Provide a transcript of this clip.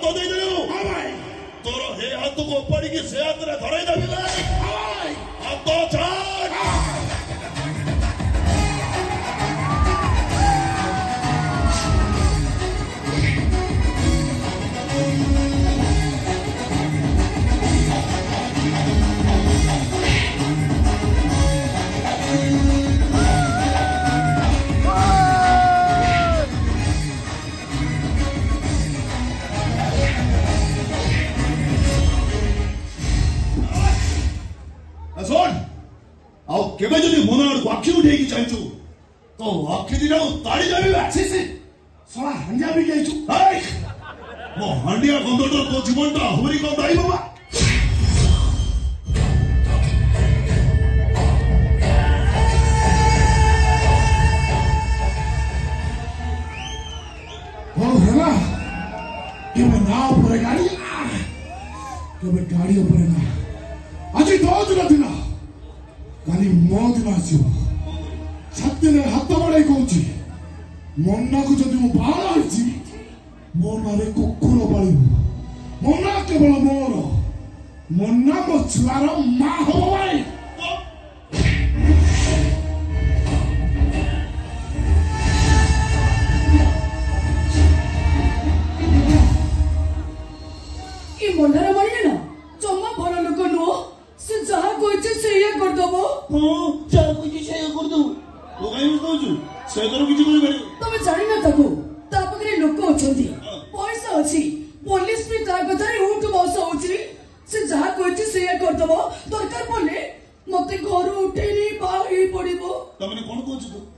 ହାତ ଦେଇଦେଲୁ ହଁ ଭାଇ ତୋର ହେ ହାତକୁ ଓପାଡ଼ିକି ସେ ହାତରେ ଧରେଇ ଦେବି ବେ। ହଁ ଭାଇ ହାତ ଛାଡ ଶୁଣ ଆଉ କେବେ ଯଦି ମନ ଆଡକୁ ଆଖି ଉଠେଇକି ଚାହିଁଛୁ ତ ଆଖି ଦିଟାକୁ ତାଳି ଦେବି ବେ। ছি ছি ଶଳା ହାଣ୍ଡିଆ ବି ଯାଇଛୁ ହେଇ! ମୋ ହାଣ୍ଡିଆ ଗନ୍ଧଟା ତୋ ଜୀବନଟା ଆହୁରି ଗନ୍ଧାଇ ବାବା। ହଉ ହେଲା କେବେ ନା ଉପରେ ଗାଡି କେବେ ଗାଡି ଉପରେ ନା ଆଜି ତୋ ଦିନ ଦିନ କାଲି ମୋ ଦିନ ଆସିବ ଛାତିରେ ହାତ ବଢେଇ କହୁଛି ମନାକୁ ଯଦି ମୁଁ ବାଳ ହେଇଛି ମୋ ନାଁରେ କୁକୁର ପାଳିବ ମନା କେବଳ ମୋର ମନା ମୋ ଛୁଆର ମା ହବ ଭାଇ ଏ ମଣ୍ଡାର ମାରିଲେ ନା ଜମା ଭଲ ଲୋକ ନୁହଁ ସେ ଯାହା କହିছে ସେଇଆ କରିଦବ ହଁ ଯାହା କହିଛି ସେଇଆ କରିଦେବୁ ତୁ କାହିଁକି କହୁଛୁ ସେ ତୋର କିଛି କରିପାରିବ ତମେ ଜାଣିନ ତାକୁ ତା ପାଖରେ ଲୋକ ଅଛନ୍ତି ପଇସା ଅଛି ପୋଲିସ ବି ତା କଥାରେ ଉଠୁ ବସ ହଉଛି ସେ ଯାହା କହିছে ସେଇଆ କରିଦବ ଦରକାର ପଡିଲେ ମତେ ଘରୁ ଉଠେଇ ନେଇ ବାହା ହେଇ ପଡିବ ତାମାନେ କଣ କହୁଛୁ ତୁ